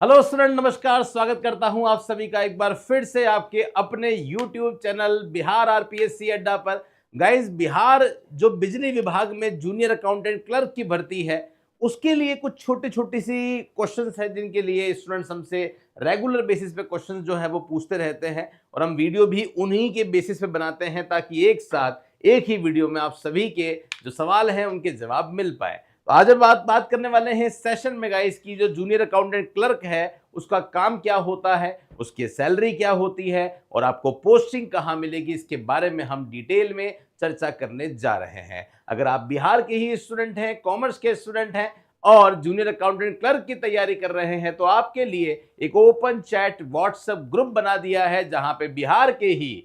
Hello student, नमस्कार। स्वागत करता हूं आप सभी का एक बार फिर से आपके अपने YouTube चैनल बिहार आरपीएससी अड्डा पर। गाइस, बिहार जो बिजली विभाग में जूनियर अकाउंटेंट क्लर्क की भर्ती है, उसके लिए कुछ छोटी छोटी सी क्वेश्चंस हैं जिनके लिए स्टूडेंट्स हमसे रेगुलर बेसिस पे क्वेश्चंस जो है वो पूछते रहते हैं, और हम वीडियो भी उन्हीं के बेसिस पे बनाते हैं ताकि एक साथ एक ही वीडियो में आप सभी के जो सवाल हैं उनके जवाब मिल पाए। तो आज हम बात करने वाले हैं सेशन में गाइस की जो जूनियर अकाउंटेंट क्लर्क है उसका काम क्या होता है, उसकी सैलरी क्या होती है और आपको पोस्टिंग कहां मिलेगी, इसके बारे में हम डिटेल में चर्चा करने जा रहे हैं। अगर आप बिहार के ही स्टूडेंट हैं, कॉमर्स के स्टूडेंट हैं और जूनियर अकाउंटेंट क्लर्क की तैयारी कर रहे हैं, तो आपके लिए एक ओपन चैट व्हाट्सएप ग्रुप बना दिया है जहां पे बिहार के ही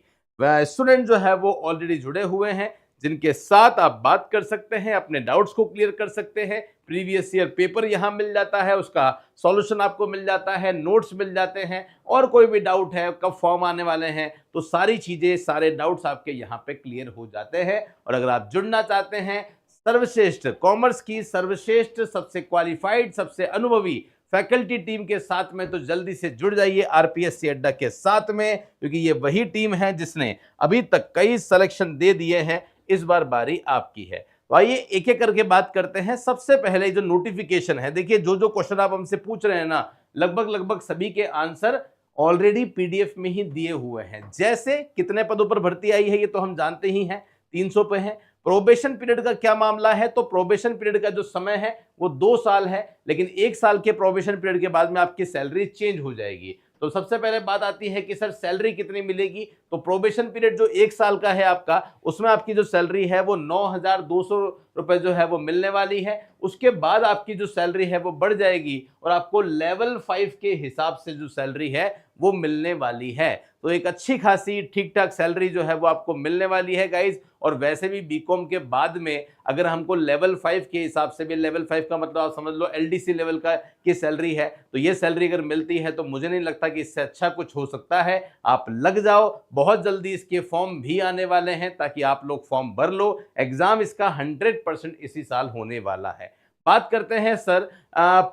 स्टूडेंट जो है वो ऑलरेडी जुड़े हुए हैं, जिनके साथ आप बात कर सकते हैं, अपने डाउट्स को क्लियर कर सकते हैं। प्रीवियस ईयर पेपर यहां मिल जाता है, उसका सॉल्यूशन आपको मिल जाता है, नोट्स मिल जाते हैं, और कोई भी डाउट है, कब फॉर्म आने वाले हैं, तो सारी चीजें, सारे डाउट्स आपके यहाँ पे क्लियर हो जाते हैं। और अगर आप जुड़ना चाहते हैं सर्वश्रेष्ठ कॉमर्स की सर्वश्रेष्ठ, सबसे क्वालिफाइड, सबसे अनुभवी फैकल्टी टीम के साथ में, तो जल्दी से जुड़ जाइए आरपीएससी अड्डा के साथ में, क्योंकि ये वही टीम है जिसने अभी तक कई सिलेक्शन दे दिए हैं। इस बार बारी आपकी है। तो आइए एक एक करके बात करते हैं। सबसे पहले जो नोटिफिकेशन है, देखिए जो जो क्वेश्चन आप हमसे पूछ रहे हैं ना, लगभग सभी के आंसर ऑलरेडी पीडीएफ में ही दिए हुए हैं। जैसे कितने पदों पर भर्ती आई है ये तो हम जानते ही हैं, 300 पे है। प्रोबेशन पीरियड का क्या मामला है, तो प्रोबेशन पीरियड का जो समय है वो 2 साल है, लेकिन 1 साल के प्रोबेशन पीरियड के बाद में आपकी सैलरी चेंज हो जाएगी। तो सबसे पहले बात आती है कि सर सैलरी कितनी मिलेगी, तो प्रोबेशन पीरियड जो 1 साल का है आपका, उसमें आपकी जो सैलरी है वो 9,200 रुपए जो है वो मिलने वाली है। उसके बाद आपकी जो सैलरी है वो बढ़ जाएगी और आपको लेवल 5 के हिसाब से जो सैलरी है वो मिलने वाली है। तो एक अच्छी खासी ठीक ठाक सैलरी जो है वो आपको मिलने वाली है गाइज। और वैसे भी बीकॉम के बाद में अगर हमको लेवल 5 के हिसाब से भी, लेवल 5 का मतलब आप समझ लो एलडीसी लेवल का की सैलरी है, तो ये सैलरी अगर मिलती है तो मुझे नहीं लगता कि इससे अच्छा कुछ हो सकता है। आप लग जाओ, बहुत जल्दी इसके फॉर्म भी आने वाले हैं ताकि आप लोग फॉर्म भर लो। एग्जाम इसका 100% इसी साल होने वाला है। बात करते हैं सर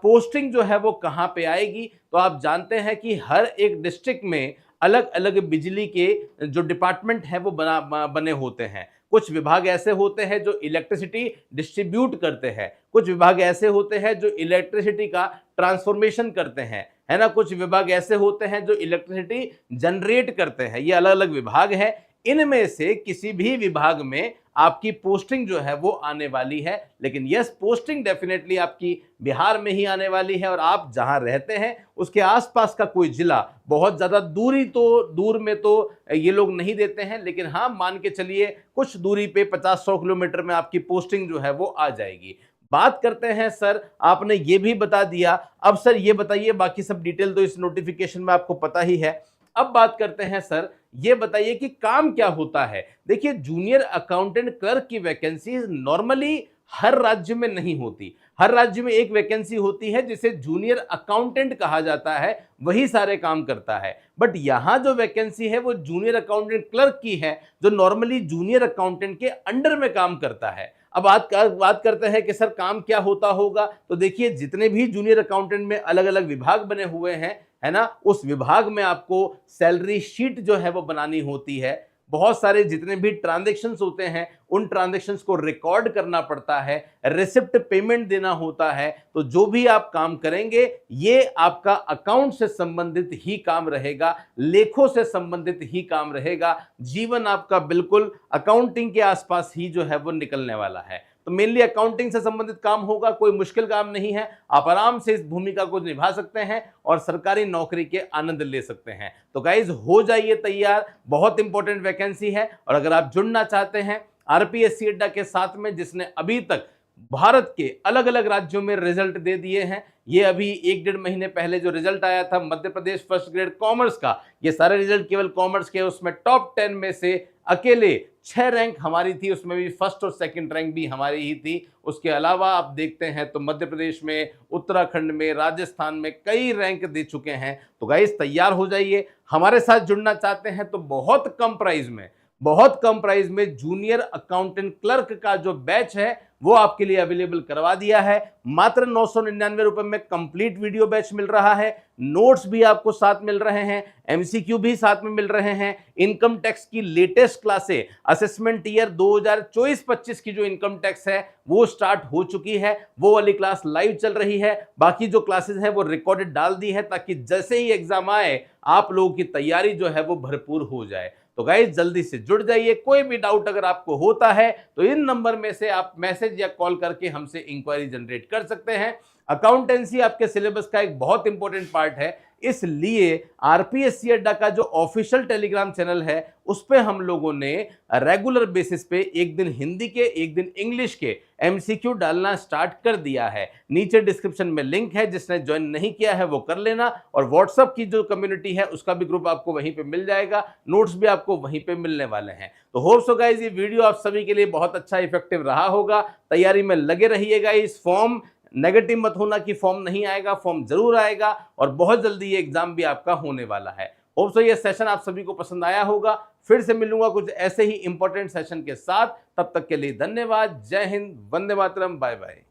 पोस्टिंग जो है वो कहाँ पे आएगी, तो आप जानते हैं कि हर एक डिस्ट्रिक्ट में अलग अलग बिजली के जो डिपार्टमेंट है वो बने होते हैं। कुछ विभाग ऐसे होते हैं जो इलेक्ट्रिसिटी डिस्ट्रीब्यूट करते हैं, कुछ विभाग ऐसे होते हैं जो इलेक्ट्रिसिटी का ट्रांसफॉर्मेशन करते हैं, है ना, कुछ विभाग ऐसे होते हैं जो इलेक्ट्रिसिटी जनरेट करते हैं। ये अलग अलग विभाग है। इनमें से किसी भी विभाग में आपकी पोस्टिंग जो है वो आने वाली है, लेकिन यस, पोस्टिंग डेफिनेटली आपकी बिहार में ही आने वाली है। और आप जहां रहते हैं उसके आसपास का कोई जिला, बहुत ज्यादा दूर में तो ये लोग नहीं देते हैं, लेकिन हाँ मान के चलिए कुछ दूरी पे 50-100 किलोमीटर में आपकी पोस्टिंग जो है वो आ जाएगी। बात करते हैं सर, आपने ये भी बता दिया, अब सर ये बताइए, बाकी सब डिटेल तो इस नोटिफिकेशन में आपको पता ही है। अब बात करते हैं सर, ये बताइए कि काम क्या होता है। देखिए, जूनियर अकाउंटेंट क्लर्क की वैकेंसी नॉर्मली हर राज्य में नहीं होती। हर राज्य में एक वैकेंसी होती है जिसे जूनियर अकाउंटेंट कहा जाता है, वही सारे काम करता है। बट यहां जो वैकेंसी है वो जूनियर अकाउंटेंट क्लर्क की है, जो नॉर्मली जूनियर अकाउंटेंट के अंडर में काम करता है। अब बात करते हैं कि सर काम क्या होता होगा, तो देखिए जितने भी जूनियर अकाउंटेंट में अलग अलग विभाग बने हुए हैं, है ना, उस विभाग में आपको सैलरी शीट जो है वो बनानी होती है। बहुत सारे जितने भी ट्रांजैक्शंस होते हैं उन ट्रांजैक्शंस को रिकॉर्ड करना पड़ता है, रिसिप्ट पेमेंट देना होता है। तो जो भी आप काम करेंगे ये आपका अकाउंट से संबंधित ही काम रहेगा, लेखों से संबंधित ही काम रहेगा। जीवन आपका बिल्कुल अकाउंटिंग के आसपास ही जो है वो निकलने वाला है। तो मेनली अकाउंटिंग से संबंधित काम होगा, कोई मुश्किल काम नहीं है। आप आराम से इस भूमिका को निभा सकते हैं और सरकारी नौकरी के आनंद ले सकते हैं। तो गाइज हो जाइए तैयार, बहुत इंपॉर्टेंट वैकेंसी है। और अगर आप जुड़ना चाहते हैं आरपीएससी अड्डा के साथ में, जिसने अभी तक भारत के अलग अलग राज्यों में रिजल्ट दे दिए हैं, ये अभी 1-1.5 महीने पहले जो रिजल्ट आया था Madhya Pradesh first grade commerce का, ये सारे रिजल्ट केवल कॉमर्स के, उसमें टॉप 10 में से अकेले 6 रैंक हमारी थी, उसमें भी फर्स्ट और सेकंड रैंक भी हमारी ही थी। उसके अलावा आप देखते हैं तो मध्य प्रदेश में, उत्तराखंड में, राजस्थान में कई रैंक दे चुके हैं। तो गाइस तैयार हो जाइए, हमारे साथ जुड़ना चाहते हैं तो बहुत कम प्राइस में, बहुत कम प्राइस में जूनियर अकाउंटेंट क्लर्क का जो बैच है वो आपके लिए अवेलेबल करवा दिया है। मात्र 999 रुपए में कंप्लीट वीडियो बैच मिल रहा है, नोट्स भी आपको साथ मिल रहे हैं, एमसीक्यू भी साथ में मिल रहे हैं, इनकम टैक्स की लेटेस्ट क्लासें, असेसमेंट ईयर 2024-25 की जो इनकम टैक्स है वो स्टार्ट हो चुकी है, वो वाली क्लास लाइव चल रही है। बाकी जो क्लासेस हैं वो रिकॉर्डेड डाल दी है ताकि जैसे ही एग्जाम आए आप लोगों की तैयारी जो है वो भरपूर हो जाए। तो गाइस जल्दी से जुड़ जाइए। कोई भी डाउट अगर आपको होता है तो इन नंबर में से आप मैसेज या कॉल करके हमसे इंक्वायरी जनरेट कर सकते हैं। अकाउंटेंसी आपके सिलेबस का एक बहुत इंपॉर्टेंट पार्ट है, इसलिए आरपीएससी अड्डा का जो ऑफिशियल टेलीग्राम चैनल है उस पे हम लोगों ने रेगुलर बेसिस पे एक दिन हिंदी के एक दिन इंग्लिश के एमसीक्यू डालना स्टार्ट कर दिया है। नीचे डिस्क्रिप्शन में लिंक है, जिसने ज्वाइन नहीं किया है वो कर लेना, और व्हाट्सएप की जो कम्युनिटी है उसका भी ग्रुप आपको वहीं पे मिल जाएगा, नोट्स भी आपको वहीं पे मिलने वाले हैं। तो होप सो गाइस ये वीडियो आप सभी के लिए बहुत अच्छा इफेक्टिव रहा होगा। तैयारी में लगे रहिएगा। इस फॉर्म नेगेटिव मत होना कि फॉर्म नहीं आएगा, फॉर्म जरूर आएगा और बहुत जल्दी ये एग्जाम भी आपका होने वाला है। होप सो ये सेशन आप सभी को पसंद आया होगा। फिर से मिलूंगा कुछ ऐसे ही इंपॉर्टेंट सेशन के साथ, तब तक के लिए धन्यवाद। जय हिंद, वंदे मातरम, बाय बाय।